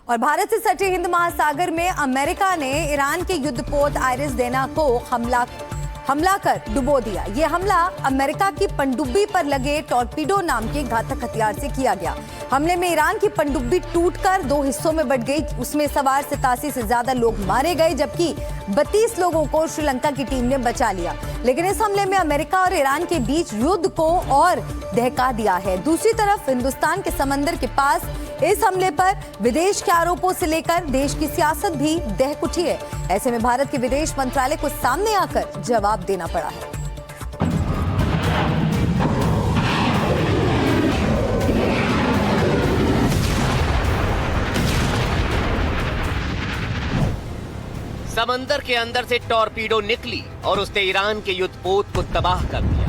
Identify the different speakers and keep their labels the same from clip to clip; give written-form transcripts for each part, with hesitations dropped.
Speaker 1: और भारत से सटे हिंद महासागर में अमेरिका ने ईरान के युद्धपोत आइरिस डेना को हमला कर डुबो दिया। ये हमला अमेरिका की पनडुब्बी पर लगे टॉर्पीडो नाम के घातक हथियार से किया गया। हमले में ईरान की पनडुब्बी टूटकर 2 हिस्सों में बंट गई। उसमें सवार 87 से ज्यादा लोग मारे गए, जबकि 32 लोगों को श्रीलंका की टीम ने बचा लिया। लेकिन इस हमले में अमेरिका और ईरान के बीच युद्ध को और दहका दिया है। दूसरी तरफ हिंदुस्तान के समंदर के पास इस हमले पर विदेश के आरोपों से लेकर देश की सियासत भी दहक उठी है। ऐसे में भारत के विदेश मंत्रालय को सामने आकर जवाब देना पड़ा है।
Speaker 2: समंदर के अंदर से टॉर्पीडो निकली और उसने ईरान के युद्धपोत को तबाह कर दिया।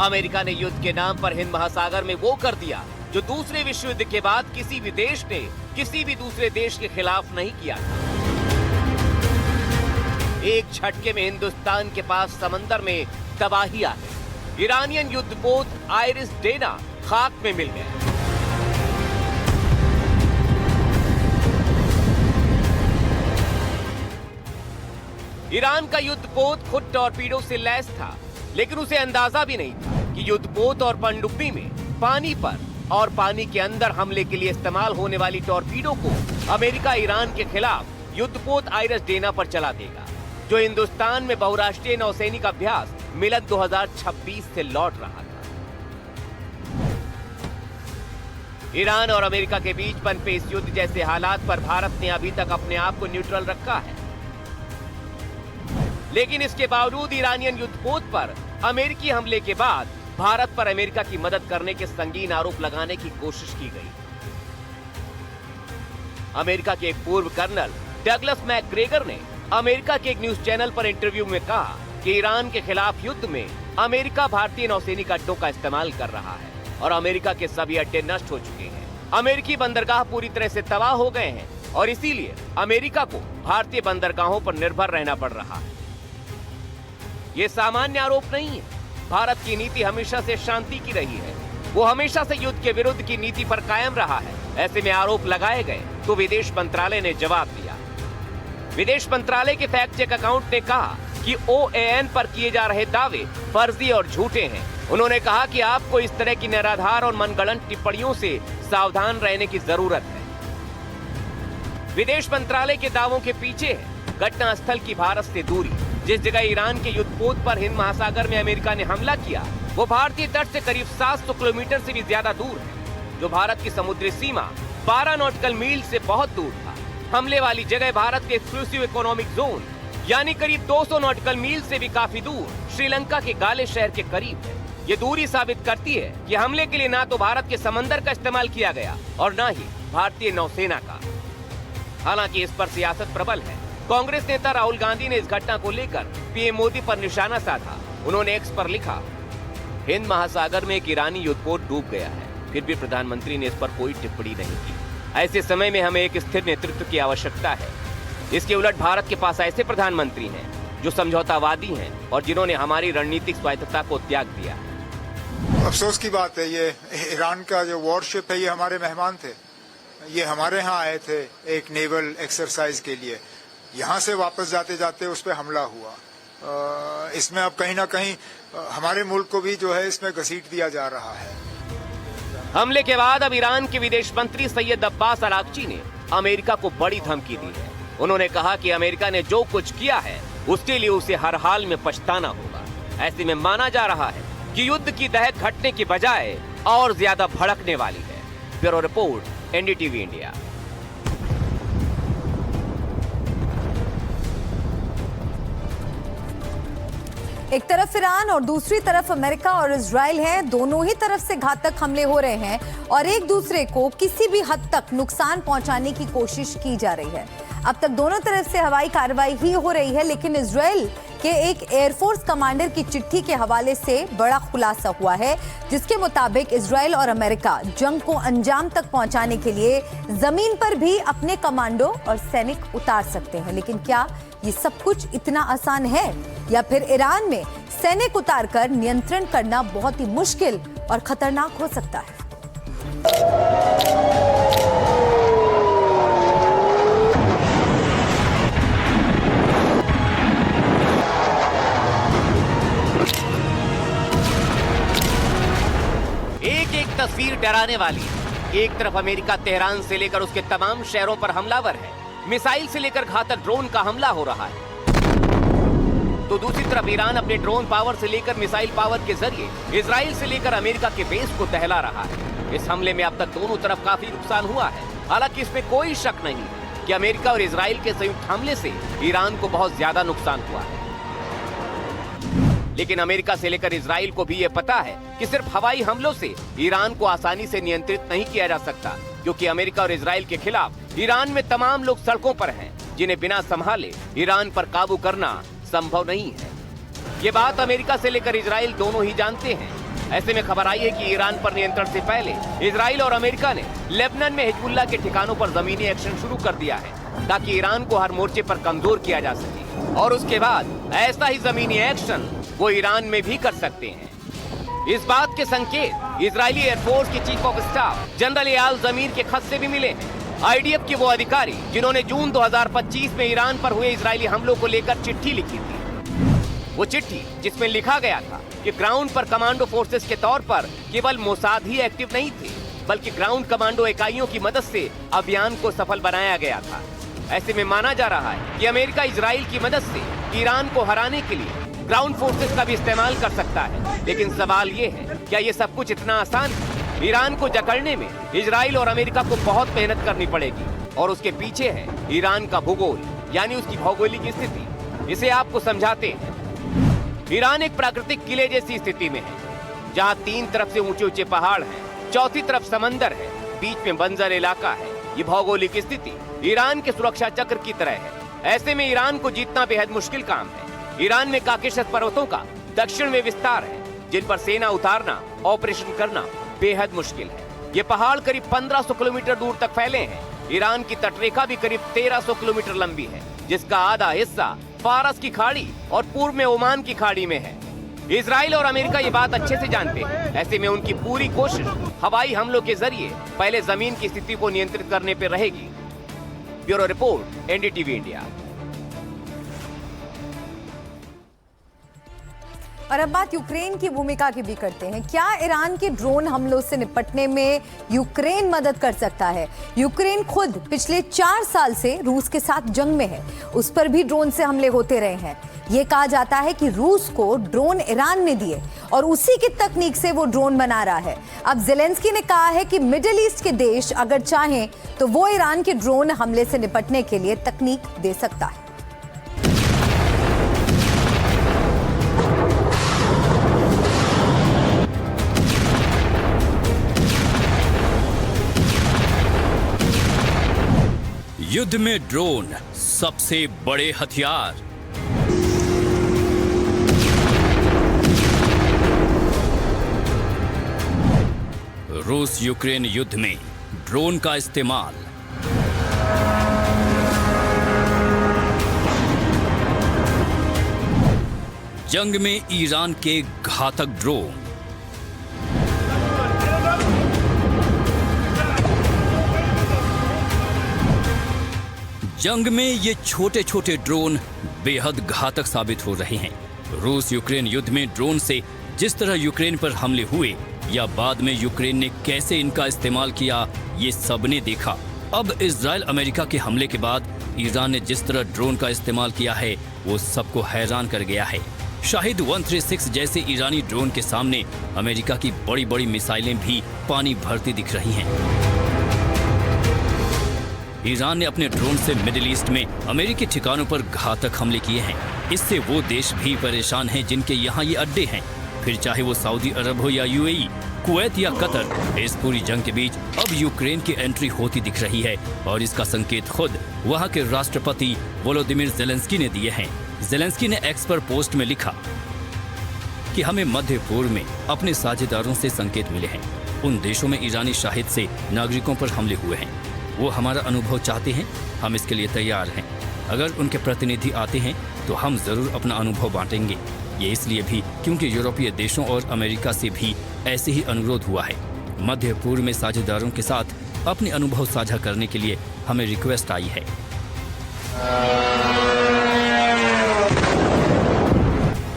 Speaker 2: अमेरिका ने युद्ध के नाम पर हिंद महासागर में वो कर दिया जो दूसरे विश्व युद्ध के बाद किसी भी देश ने किसी भी दूसरे देश के खिलाफ नहीं किया था। एक झटके में हिंदुस्तान के पास समंदर में तबाही आ गई। ईरानियन युद्धपोत आइरिस डेना खाक में मिल गया। ईरान का युद्धपोत खुद टॉर्पीडो से लैस था, लेकिन उसे अंदाजा भी नहीं था कि युद्धपोत और पनडुब्बी में पानी पर और पानी के अंदर हमले के लिए इस्तेमाल होने वाली टॉर्पीडो को अमेरिका ईरान के खिलाफ युद्धपोत आइरिस डेना पर चला देगा, जो हिंदुस्तान में बहुराष्ट्रीय नौसैनिक अभ्यास मिलन 2026 से लौट रहा था। ईरान और अमेरिका के बीच पनपे इस युद्ध जैसे हालात पर भारत ने अभी तक अपने आप को न्यूट्रल रखा है, लेकिन इसके बावजूद ईरानियन युद्धपोत पर अमेरिकी हमले के बाद भारत पर अमेरिका की मदद करने के संगीन आरोप लगाने की कोशिश की गई। अमेरिका के एक पूर्व कर्नल डगलस मैकग्रेगर ने अमेरिका के एक न्यूज चैनल पर इंटरव्यू में कहा कि ईरान के खिलाफ युद्ध में अमेरिका भारतीय नौसैनिक अड्डों का इस्तेमाल कर रहा है और अमेरिका के सभी अड्डे नष्ट हो चुके हैं। अमेरिकी बंदरगाह पूरी तरह से तबाह हो गए हैं और इसीलिए अमेरिका को भारतीय बंदरगाहों पर निर्भर रहना पड़ रहा है। ये सामान्य आरोप नहीं है। भारत की नीति हमेशा से शांति की रही है। वो हमेशा से युद्ध के विरुद्ध की नीति पर कायम रहा है। ऐसे में आरोप लगाए गए तो विदेश मंत्रालय ने जवाब दिया। विदेश मंत्रालय के फैक्ट चेक अकाउंट ने कहा कि OAN पर किए जा रहे दावे फर्जी और झूठे हैं। उन्होंने कहा कि आपको इस तरह की निराधार और मनगढ़ंत टिप्पणियों से सावधान रहने की जरूरत है। विदेश मंत्रालय के दावों के पीछे है घटना स्थल की भारत से दूरी। जिस जगह ईरान के युद्धपोत पर हिंद महासागर में अमेरिका ने हमला किया, वो भारतीय तट से करीब 700 किलोमीटर से भी ज्यादा दूर है, जो भारत की समुद्री सीमा 12 नॉटिकल मील से बहुत दूर था। हमले वाली जगह भारत के एक्सक्लूसिव इकोनॉमिक जोन यानी करीब 200 नॉटिकल मील से भी काफी दूर श्रीलंका के गाले शहर के करीब है। ये दूरी साबित करती है कि हमले के लिए ना तो भारत के समंदर का इस्तेमाल किया गया और ना ही भारतीय नौसेना का। हालांकि इस पर सियासत प्रबल है। कांग्रेस नेता राहुल गांधी ने इस घटना को लेकर पीएम मोदी पर निशाना साधा। उन्होंने एक्स पर लिखा, हिंद महासागर में एक ईरानी युद्धपोत डूब गया है, फिर भी प्रधानमंत्री ने इस पर कोई टिप्पणी नहीं की। ऐसे समय में हमें एक स्थिर नेतृत्व की आवश्यकता है। इसके उलट भारत के पास ऐसे प्रधानमंत्री हैं जो समझौतावादी हैं और जिन्होंने हमारी रणनीतिक स्वायत्तता को त्याग दिया।
Speaker 3: अफसोस की बात है, ये ईरान का जो वॉरशिप है, ये हमारे मेहमान थे। ये हमारे यहाँ आए थे एक नेवल एक्सरसाइज के लिए। यहाँ से वापस जाते जाते उस पर हमला हुआ। इसमें अब कहीं ना कहीं हमारे मुल्क को भी जो है इसमें घसीट दिया जा रहा है।
Speaker 2: हमले के बाद अब ईरान के विदेश मंत्री सैयद अब्बास अरागची ने अमेरिका को बड़ी धमकी दी है। उन्होंने कहा कि अमेरिका ने जो कुछ किया है उसके लिए उसे हर हाल में पछताना होगा। ऐसे में माना जा रहा है कि युद्ध की दहक घटने की बजाय और ज्यादा भड़कने वाली है। Bureau report, NDTV India.
Speaker 1: एक तरफ ईरान और दूसरी तरफ अमेरिका और इजराइल हैं। दोनों ही तरफ से घातक हमले हो रहे हैं और एक दूसरे को किसी भी हद तक नुकसान पहुंचाने की कोशिश की जा रही है। अब तक दोनों तरफ से हवाई कार्रवाई ही हो रही है, लेकिन इजराइल के एक एयरफोर्स कमांडर की चिट्ठी के हवाले से बड़ा खुलासा हुआ है, जिसके मुताबिक इजराइल और अमेरिका जंग को अंजाम तक पहुंचाने के लिए जमीन पर भी अपने कमांडो और सैनिक उतार सकते हैं। लेकिन क्या ये सब कुछ इतना आसान है या फिर ईरान में सैनिक उतारकर नियंत्रण करना बहुत ही मुश्किल और खतरनाक हो सकता है।
Speaker 2: एक तस्वीर डराने वाली है। एक तरफ अमेरिका तेहरान से लेकर उसके तमाम शहरों पर हमलावर है, मिसाइल से लेकर घातक ड्रोन का हमला हो रहा है, तो दूसरी तरफ ईरान अपने ड्रोन पावर से लेकर मिसाइल पावर के जरिए इजराइल से लेकर अमेरिका के बेस को दहला रहा है। इस हमले में अब तक दोनों तरफ काफी नुकसान हुआ है। हालांकि इसमें कोई शक नहीं कि अमेरिका और इजराइल के संयुक्त हमले से ईरान को बहुत ज्यादा नुकसान हुआ है। लेकिन अमेरिका से लेकर इजराइल को भी ये पता है कि सिर्फ हवाई हमलों से ईरान को आसानी से नियंत्रित नहीं किया जा सकता, क्योंकि अमेरिका और इजराइल के खिलाफ ईरान में तमाम लोग सड़कों पर हैं, जिन्हें बिना संभाले ईरान पर काबू करना संभव नहीं है। ये बात अमेरिका से लेकर इजराइल दोनों ही जानते हैं। ऐसे में खबर आई है कि ईरान पर नियंत्रण से पहले इजराइल और अमेरिका ने लेबनान में हिजबुल्लाह के ठिकानों पर जमीनी एक्शन शुरू कर दिया है, ताकि ईरान को हर मोर्चे पर कमजोर किया जा सके, और उसके बाद ऐसा ही जमीनी एक्शन वो ईरान में भी कर सकते हैं। इस बात के संकेत इजरायली एयरफोर्स के chief of staff general Eyal Zamir के खत से भी मिले हैं। आईडीएफ के वो अधिकारी जिन्होंने जून 2025 में ईरान पर हुए इजरायली हमलों को लेकर चिट्ठी लिखी थी। वो चिट्ठी जिसमें लिखा गया था कि ग्राउंड पर कमांडो फोर्सेस के तौर पर केवल मोसाद ही एक्टिव नहीं थे, बल्कि ग्राउंड कमांडो इकाइयों की मदद से अभियान को सफल बनाया गया था। ऐसे में माना जा रहा है कि अमेरिका इजराइल की मदद से ईरान को हराने के लिए ग्राउंड फोर्सेस का भी इस्तेमाल कर सकता है। लेकिन सवाल ये है, क्या ये सब कुछ इतना आसान है? ईरान को जकड़ने में इजराइल और अमेरिका को बहुत मेहनत करनी पड़ेगी, और उसके पीछे है ईरान का भूगोल, यानी उसकी भौगोलिक स्थिति। इसे आपको समझाते हैं। ईरान एक प्राकृतिक किले जैसी स्थिति में है, जहाँ 3 तरफ से ऊंचे ऊंचे पहाड़ हैं, चौथी तरफ समंदर है, बीच में बंजर इलाका है। ये भौगोलिक स्थिति ईरान के सुरक्षा चक्र की तरह है। ऐसे में ईरान को जीतना बेहद मुश्किल काम है। ईरान में काकेशस पर्वतों का दक्षिण में विस्तार है, जिन पर सेना उतारना, ऑपरेशन करना बेहद मुश्किल है। ये पहाड़ करीब 1500 किलोमीटर दूर तक फैले हैं। ईरान की तटरेखा भी करीब 1300 किलोमीटर लंबी है, जिसका आधा हिस्सा फारस की खाड़ी और पूर्व में ओमान की खाड़ी में है। इजराइल और अमेरिका ये बात अच्छे से जानते हैं। ऐसे में उनकी पूरी कोशिश हवाई हमलों के जरिए पहले जमीन की स्थिति को नियंत्रित करने पर रहेगी। Bureau report, NDTV India.
Speaker 1: और अब बात यूक्रेन की भूमिका की भी करते हैं। क्या ईरान के ड्रोन हमलों से निपटने में यूक्रेन मदद कर सकता है? यूक्रेन खुद पिछले 4 साल से रूस के साथ जंग में है, उस पर भी ड्रोन से हमले होते रहे हैं। ये कहा जाता है कि रूस को ड्रोन ईरान ने दिए और उसी की तकनीक से वो ड्रोन बना रहा है। अब ज़ेलेंस्की ने कहा है कि मिडिल ईस्ट के देश अगर चाहें तो वो ईरान के ड्रोन हमले से निपटने के लिए तकनीक दे सकता है।
Speaker 4: युद्ध में ड्रोन सबसे बड़े हथियार। रूस यूक्रेन युद्ध में ड्रोन का इस्तेमाल। जंग में ईरान के घातक ड्रोन। जंग में ये छोटे छोटे ड्रोन बेहद घातक साबित हो रहे हैं। रूस यूक्रेन युद्ध में ड्रोन से जिस तरह यूक्रेन पर हमले हुए या बाद में यूक्रेन ने कैसे इनका इस्तेमाल किया, ये सबने देखा। अब इजराइल अमेरिका के हमले के बाद ईरान ने जिस तरह ड्रोन का इस्तेमाल किया है, वो सबको हैरान कर गया है। शाहिद 136 जैसे ईरानी ड्रोन के सामने अमेरिका की बड़ी बड़ी मिसाइलें भी पानी भरती दिख रही हैं। ईरान ने अपने ड्रोन से मिडिल ईस्ट में अमेरिकी ठिकानों पर घातक हमले किए हैं। इससे वो देश भी परेशान हैं जिनके यहाँ ये अड्डे हैं, फिर चाहे वो सऊदी अरब हो या यूएई, कुवैत या कतर। इस पूरी जंग के बीच अब यूक्रेन की एंट्री होती दिख रही है, और इसका संकेत खुद वहाँ के राष्ट्रपति वोलोदिमीर ज़ेलेंस्की ने दिए हैं। ज़ेलेंस्की ने एक्स पर पोस्ट में लिखा कि हमें मध्य पूर्व में अपने साझेदारों से संकेत मिले हैं। उन देशों में ईरानी शाहिद से नागरिकों पर हमले हुए हैं। वो हमारा अनुभव चाहते हैं, हम इसके लिए तैयार हैं। अगर उनके प्रतिनिधि आते हैं तो हम जरूर अपना अनुभव बांटेंगे। ये इसलिए भी क्योंकि यूरोपीय देशों और अमेरिका से भी ऐसे ही अनुरोध हुआ है। मध्य पूर्व में साझेदारों के साथ अपने अनुभव साझा करने के लिए हमें रिक्वेस्ट आई है।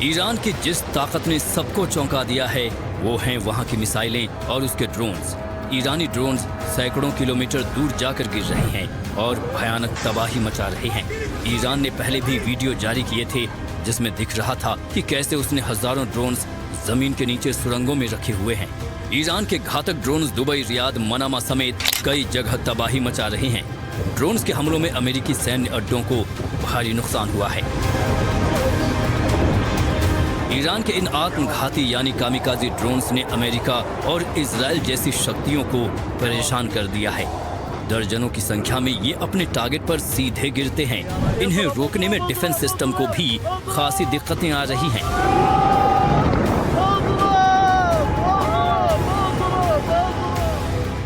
Speaker 4: ईरान की जिस ताकत ने सबको चौंका दिया है वो हैं वहां की मिसाइलें और उसके ड्रोन्स। ईरानी ड्रोन्स सैकड़ों किलोमीटर दूर जाकर गिर रहे हैं और भयानक तबाही मचा रहे हैं। ईरान ने पहले भी वीडियो जारी किए थे जिसमें दिख रहा था कि कैसे उसने हजारों ड्रोन्स जमीन के नीचे सुरंगों में रखे हुए हैं। ईरान के घातक ड्रोन्स दुबई, रियाद, मनामा समेत कई जगह तबाही मचा रहे हैं। ड्रोन्स के हमलों में अमेरिकी सैन्य अड्डों को भारी नुकसान हुआ है। ईरान के इन आत्मघाती यानी कामिकाजी ड्रोन्स ने अमेरिका और इजराइल जैसी शक्तियों को परेशान कर दिया है। दर्जनों की संख्या में ये अपने टारगेट पर सीधे गिरते हैं। इन्हें रोकने में डिफेंस सिस्टम को भी खासी दिक्कतें आ रही हैं।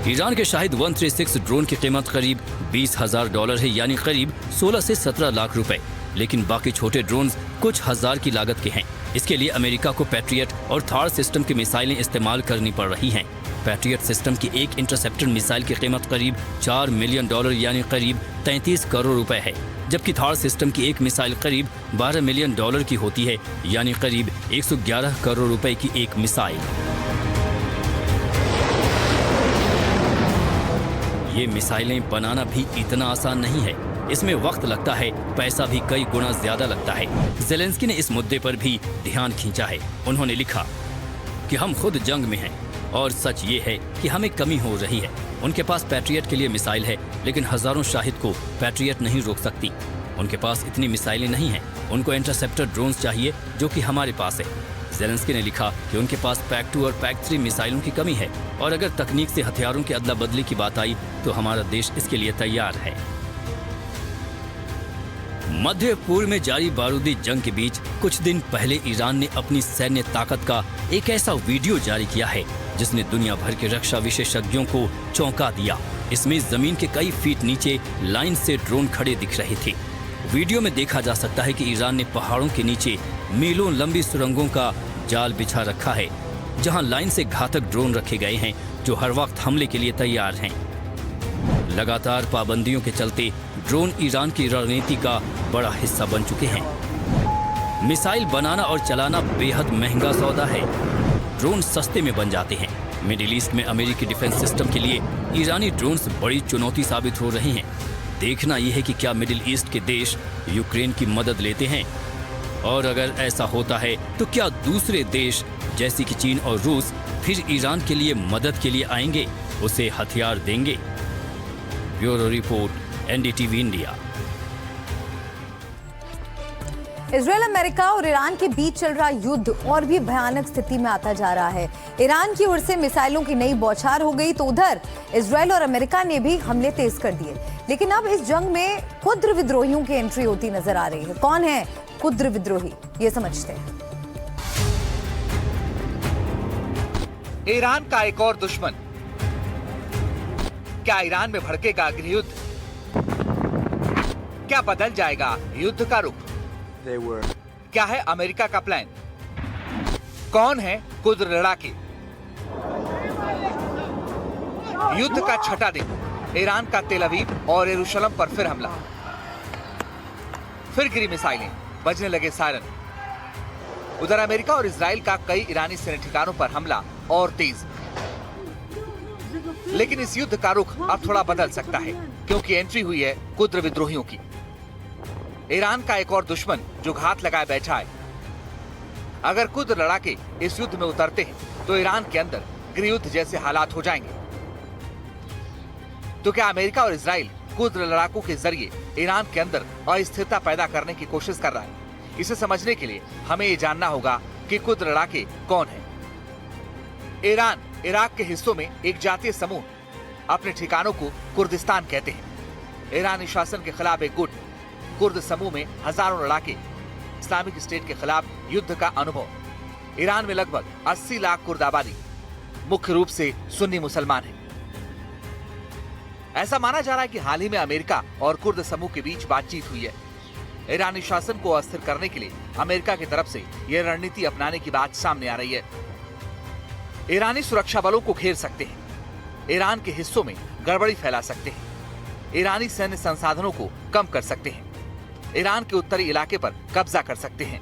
Speaker 4: ईरान के शाहिद 136 ड्रोन की कीमत करीब $20,000 है, यानी करीब 16 से 17 लाख रुपए। लेकिन बाकी छोटे ड्रोन्स कुछ हजार की लागत के हैं। इसके लिए अमेरिका को पैट्रियट और थार सिस्टम की मिसाइलें इस्तेमाल करनी पड़ रही हैं। पैट्रियट सिस्टम की एक इंटरसेप्टर मिसाइल की कीमत करीब $4 मिलियन यानी करीब 33 करोड़ रुपए है, जबकि थार सिस्टम की एक मिसाइल करीब $12 मिलियन की होती है, यानी करीब 111 करोड़ रुपए की एक मिसाइल। ये मिसाइलें बनाना भी इतना आसान नहीं है। इसमें वक्त लगता है, पैसा भी कई गुना ज्यादा लगता है। ज़ेलेंस्की ने इस मुद्दे पर भी ध्यान खींचा है। उन्होंने लिखा कि हम खुद जंग में हैं और सच ये है कि हमें कमी हो रही है। उनके पास पैट्रियट के लिए मिसाइल है, लेकिन हजारों शाहिद को पैट्रियट नहीं रोक सकती। उनके पास इतनी मिसाइलें नहीं हैं। उनको इंटरसेप्टर ड्रोन्स चाहिए, जो कि हमारे पास है। ज़ेलेंस्की ने लिखा कि उनके पास पैक 2 और पैक 3 मिसाइलों की कमी है और अगर तकनीक से हथियारों की अदला बदली की बात आई तो हमारा देश इसके लिए तैयार है। मध्य पूर्व में जारी बारूदी जंग के बीच कुछ दिन पहले ईरान ने अपनी सैन्य ताकत का एक ऐसा वीडियो जारी किया है जिसने दुनिया भर के रक्षा विशेषज्ञों को चौंका दिया। इसमें जमीन के कई फीट नीचे लाइन से ड्रोन खड़े दिख रहे थे। वीडियो में देखा जा सकता है कि ईरान ने पहाड़ों के नीचे मीलों लंबी सुरंगों का जाल बिछा रखा है, जहां लाइन से घातक ड्रोन रखे गए हैं जो हर वक्त हमले के लिए तैयार हैं। लगातार पाबंदियों के चलते ड्रोन ईरान की रणनीति का बड़ा हिस्सा बन चुके हैं। मिसाइल बनाना और चलाना बेहद महंगा सौदा है। ड्रोन सस्ते में बन जाते हैं। मिडिल ईस्ट में अमेरिकी डिफेंस सिस्टम के लिए ईरानी ड्रोन्स बड़ी चुनौती साबित हो रहे हैं। देखना यह है कि क्या मिडिल ईस्ट के देश यूक्रेन की मदद लेते हैं, और अगर ऐसा होता है तो क्या दूसरे देश जैसे कि चीन और रूस फिर ईरान के लिए मदद के लिए आएंगे, उसे हथियार देंगे। Bureau report, NDTV India.
Speaker 1: Israel, America और ईरान के बीच चल रहा युद्ध और भी भयानक स्थिति में आता जा रहा है। ईरान की ओर से मिसाइलों की नई बौछार हो गई तो उधर इजराइल और अमेरिका ने भी हमले तेज कर दिए। लेकिन अब इस जंग में खुद्र विद्रोहियों की एंट्री होती नजर आ रही है। कौन है खुद्र विद्रोही, ये समझते हैं।
Speaker 5: ईरान का एक और दुश्मन। क्या ईरान में भड़केगा गृहयुद्ध? क्या बदल जाएगा युद्ध का रुख? क्या है अमेरिका का प्लान? कौन है खुद्र लड़ाके? युद्ध का छठा दिन, ईरान का तेल अवीव और यरूशलेम पर फिर हमला। फिर गिरी मिसाइलें, बजने लगे सायरन। उधर अमेरिका और इजराइल का कई ईरानी सैन्य ठिकानों पर हमला और तेज। लेकिन इस युद्ध का रुख अब थोड़ा बदल सकता है, क्योंकि एंट्री हुई है खुद्र विद्रोहियों की। ईरान का एक और दुश्मन जो घात लगाए बैठा है। अगर खुद्र लड़ाके इस युद्ध में उतरते हैं तो ईरान के अंदर गृहयुद्ध जैसे हालात हो जाएंगे। तो क्या अमेरिका और इजराइल खुद्र लड़ाकों के जरिए ईरान के अंदर अस्थिरता पैदा करने की कोशिश कर रहा है? इसे समझने के लिए हमें ये जानना होगा कि खुद्र लड़ाके कौन हैं। ईरान इराक के हिस्सों में एक जातीय समूह अपने ठिकानों को कुर्दिस्तान कहते हैं। ईरानी शासन के खिलाफ एक गुट कुर्द समूह में हजारों लड़ाके। इस्लामिक स्टेट के खिलाफ युद्ध का अनुभव। ईरान में लगभग 80 लाख कुर्द आबादी, मुख्य रूप से सुन्नी मुसलमान हैं। ऐसा माना जा रहा है कि हाल ही में अमेरिका और कुर्द समूह के बीच बातचीत हुई है। ईरानी शासन को अस्थिर करने के लिए अमेरिका की तरफ से यह रणनीति अपनाने की बात सामने आ रही है। ईरानी सुरक्षा बलों को घेर सकते हैं, ईरान के हिस्सों में गड़बड़ी फैला सकते हैं, ईरानी सैन्य संसाधनों को कम कर सकते हैं, ईरान के उत्तरी इलाके पर कब्जा कर सकते हैं।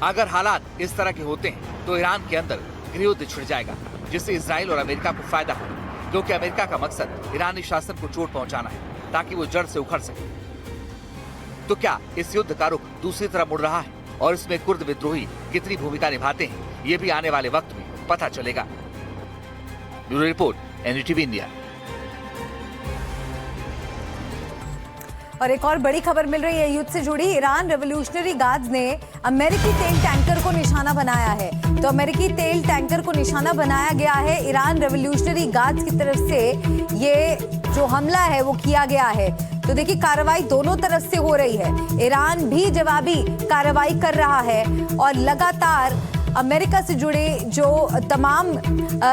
Speaker 5: अगर हालात इस तरह के होते हैं तो ईरान के अंदर गृहयुद्ध छिड़ जाएगा, जिससे इजराइल और अमेरिका को फायदा होगा, क्योंकि अमेरिका का मकसद ईरानी शासन को चोट पहुंचाना है ताकि वो जड़ से उखड़ सके। तो क्या इस युद्ध का रुख दूसरी तरफ मुड़ रहा है और इसमें कुर्द विद्रोही कितनी भूमिका निभाते हैं, ये भी आने वाले वक्त में पता चलेगा। Bureau report, NDTV India.
Speaker 1: और एक और बड़ी खबर मिल रही है युद्ध से जुड़ी। ईरान रेवोल्यूशनरी गार्ड्स ने अमेरिकी तेल टैंकर को निशाना बनाया है। तो अमेरिकी तेल टैंकर को निशाना बनाया गया है। ईरान रेवोल्यूशनरी गार्ड्स की तरफ से ये जो हमला है वो किया गया है। तो देखिए, कार्रवाई दोनों तरफ से हो रही है। ईरान भी जवाबी कार्रवाई कर रहा है और लगातार अमेरिका से जुड़े जो तमाम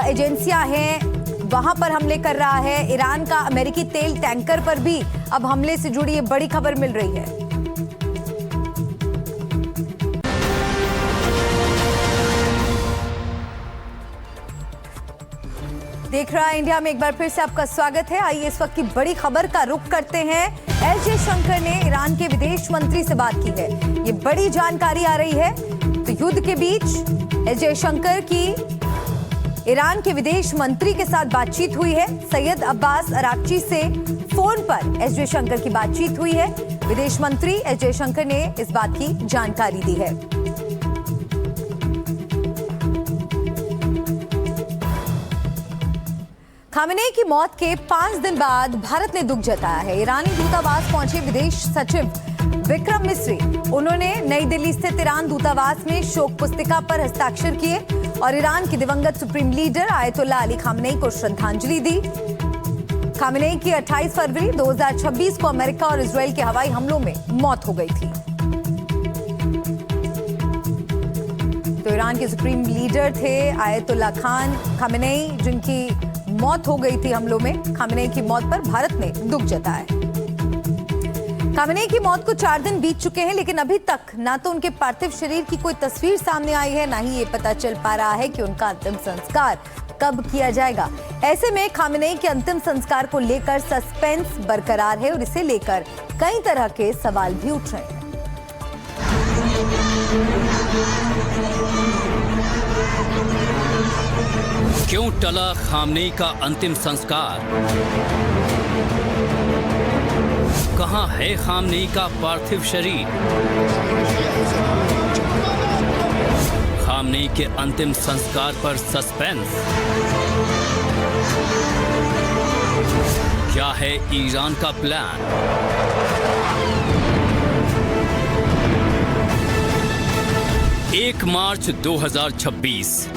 Speaker 1: एजेंसियां हैं वहां पर हमले कर रहा है। ईरान का अमेरिकी तेल टैंकर पर भी अब हमले से जुड़ी ये बड़ी खबर मिल रही है। देख रहा है इंडिया में एक बार फिर से आपका स्वागत है। आइए इस वक्त की बड़ी खबर का रुख करते हैं। एस जयशंकर ने ईरान के विदेश मंत्री से बात की है। ये बड़ी जानकारी आ रही है। तो युद्ध के बीच एस जयशंकर की ईरान के विदेश मंत्री के साथ बातचीत हुई है। सैयद अब्बास अराक्ची से फोन पर एस जयशंकर की बातचीत हुई है। विदेश मंत्री एस जयशंकर ने इस बात की जानकारी दी है। खामेनेई की मौत के 5 दिन बाद भारत ने दुख जताया है। ईरानी दूतावास पहुंचे विदेश सचिव विक्रम मिस्री। उन्होंने नई दिल्ली स्थित ईरान दूतावास में शोक पुस्तिका पर हस्ताक्षर किए और ईरान के दिवंगत supreme leader Ayatollah Ali Khamenei को श्रद्धांजलि दी। खामेनेई की 28 फरवरी 2026 को अमेरिका और इजराइल के हवाई हमलों में मौत हो गई थी। तो ईरान के सुप्रीम लीडर थे आयतुल्लाह खामेनेई, जिनकी मौत हो गई थी हमलों में। खामेनेई की मौत पर भारत ने दुख जताया। खामेनेई की मौत को 4 दिन बीत चुके हैं, लेकिन अभी तक ना तो उनके पार्थिव शरीर की कोई तस्वीर सामने आई है, ना ही ये पता चल पा रहा है कि उनका अंतिम संस्कार कब किया जाएगा। ऐसे में खामेनेई के अंतिम संस्कार को लेकर सस्पेंस बरकरार है और इसे लेकर कई तरह के सवाल भी उठ रहे हैं।
Speaker 4: क्यों टला खामेनेई का अंतिम संस्कार? कहां है खामेनेई का पार्थिव शरीर? खामेनेई के अंतिम संस्कार पर सस्पेंस। क्या है ईरान का प्लान? एक मार्च 2026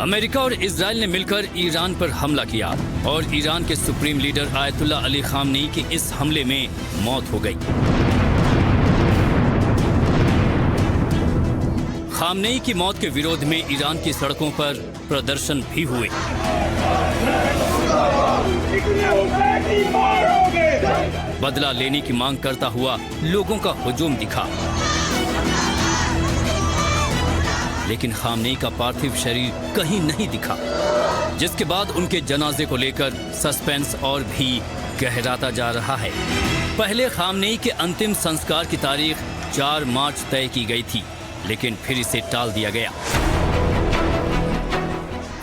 Speaker 4: अमेरिका और इजराइल ने मिलकर ईरान पर हमला किया और ईरान के supreme leader Ayatollah Ali Khamenei की इस हमले में मौत हो गई। खामेनेई की मौत के विरोध में ईरान की सड़कों पर प्रदर्शन भी हुए। बदला लेने की मांग करता हुआ लोगों का हुजूम दिखा, लेकिन खामेनेई का पार्थिव शरीर कहीं नहीं दिखा, जिसके बाद उनके जनाजे को लेकर सस्पेंस और भी गहराता जा रहा है। पहले खामेनेई के अंतिम संस्कार की तारीख 4 मार्च तय की गई थी, लेकिन फिर इसे टाल दिया गया।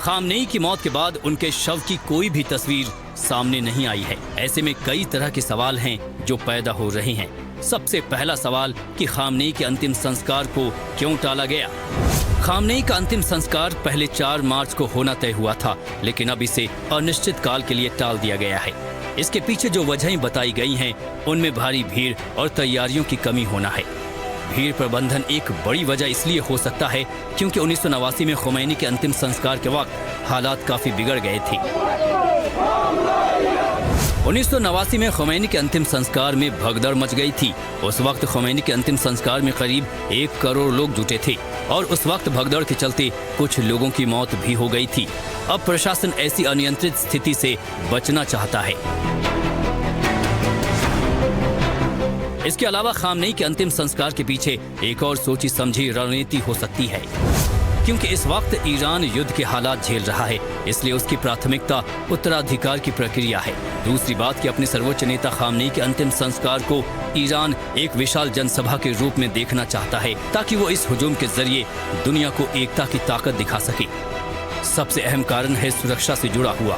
Speaker 4: खामेनेई की मौत के बाद उनके शव की कोई भी तस्वीर सामने नहीं आई है। ऐसे में कई तरह के सवाल हैं जो पैदा हो रहे हैं। सबसे पहला सवाल कि खामेनेई के अंतिम संस्कार को क्यों टाला गया? खामेनेई का अंतिम संस्कार पहले 4 मार्च को होना तय हुआ था, लेकिन अब इसे अनिश्चित काल के लिए टाल दिया गया है। इसके पीछे जो वजहें बताई गई हैं, उनमें भारी भीड़ और तैयारियों की कमी होना है। भीड़ प्रबंधन एक बड़ी वजह इसलिए हो सकता है क्योंकि 1989 में खुमैनी के अंतिम संस्कार के वक्त हालात काफी बिगड़ गए थे। 1989 में खुमैनी के अंतिम संस्कार में भगदड़ मच गई थी। उस वक्त खुमैनी के अंतिम संस्कार में करीब 1 करोड़ लोग जुटे थे और उस वक्त भगदड़ के चलते कुछ लोगों की मौत भी हो गई थी। अब प्रशासन ऐसी अनियंत्रित स्थिति से बचना चाहता है। इसके अलावा खामनेई के अंतिम संस्कार के पीछे एक और सोची समझी रणनीति हो सकती है, क्योंकि इस वक्त ईरान युद्ध के हालात झेल रहा है, इसलिए उसकी प्राथमिकता उत्तराधिकार की प्रक्रिया है। दूसरी बात कि अपने सर्वोच्च नेता खामनेई के अंतिम संस्कार को ईरान एक विशाल जनसभा के रूप में देखना चाहता है, ताकि वो इस हुजूम के जरिए दुनिया को एकता की ताकत दिखा सके। सबसे अहम कारण है सुरक्षा से जुड़ा हुआ।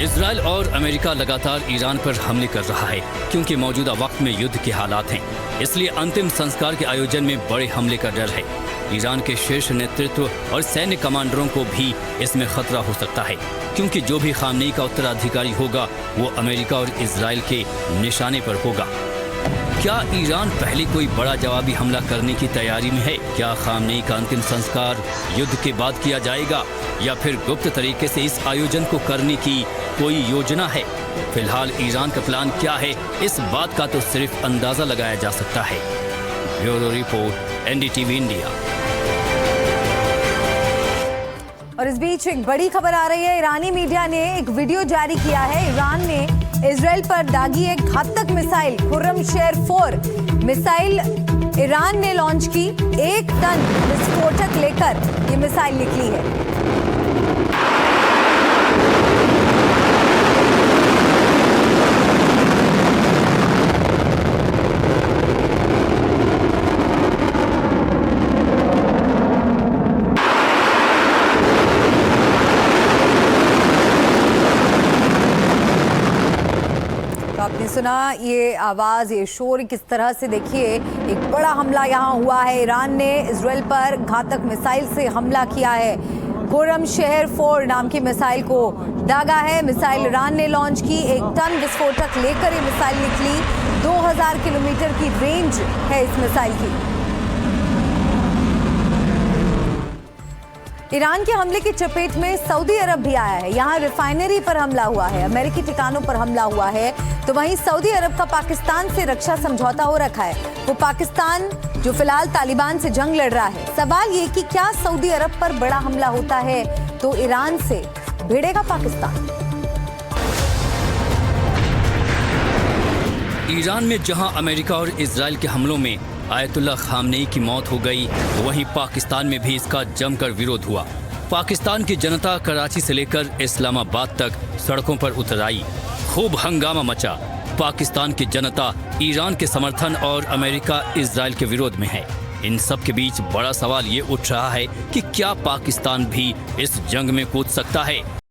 Speaker 4: इजराइल और अमेरिका लगातार ईरान पर हमले कर रहा है, क्योंकि मौजूदा वक्त में युद्ध के हालात हैं, इसलिए अंतिम संस्कार के आयोजन में बड़े हमले का डर है। ईरान के शीर्ष नेतृत्व और सैन्य कमांडरों को भी इसमें खतरा हो सकता है, क्योंकि जो भी खामनेई का उत्तराधिकारी होगा वो अमेरिका और इजराइल के निशाने पर होगा। क्या ईरान पहले कोई बड़ा जवाबी हमला करने की तैयारी में है? क्या खामनेई का अंतिम संस्कार युद्ध के बाद किया जाएगा, या फिर गुप्त तरीके से इस आयोजन को करने की कोई योजना है? फिलहाल ईरान का प्लान क्या है, इस बात का तो सिर्फ अंदाजा लगाया जा सकता है। Bureau report, NDTV India.
Speaker 1: और इस बीच एक बड़ी खबर आ रही है। ईरानी मीडिया ने एक वीडियो जारी किया है। ईरान ने इजराइल पर दागी एक घातक मिसाइल खुर्रमशेर 4 मिसाइल ईरान ने लॉन्च की। 1 टन विस्फोटक लेकर ये मिसाइल निकली है। आपने सुना ये आवाज, ये शोर किस तरह से। देखिए एक बड़ा हमला यहाँ हुआ है। ईरान ने इजराइल पर घातक मिसाइल से हमला किया है। खुर्रमशेर 4 नाम की मिसाइल को दागा है। मिसाइल ईरान ने लॉन्च की। 1 टन विस्फोटक लेकर ये मिसाइल निकली। 2000 किलोमीटर की रेंज है इस मिसाइल की। ईरान के हमले की चपेट में सऊदी अरब भी आया है। यहाँ रिफाइनरी पर हमला हुआ है, अमेरिकी ठिकानों पर हमला हुआ है। तो वहीं सऊदी अरब का पाकिस्तान से रक्षा समझौता हो रखा है। वो पाकिस्तान जो फिलहाल तालिबान से जंग लड़ रहा है। सवाल ये कि क्या सऊदी अरब पर बड़ा हमला होता है तो ईरान से भिड़ेगा पाकिस्तान?
Speaker 4: ईरान में जहां अमेरिका और इजराइल के हमलों में आयतुल्लाह खामनेई की मौत हो गई, वहीं पाकिस्तान में भी इसका जमकर विरोध हुआ। पाकिस्तान की जनता कराची से लेकर इस्लामाबाद तक सड़कों पर उतर आई। खूब हंगामा मचा। पाकिस्तान की जनता ईरान के समर्थन और अमेरिका इजराइल के विरोध में है। इन सब के बीच बड़ा सवाल ये उठ रहा है कि क्या पाकिस्तान भी इस जंग में कूद सकता है?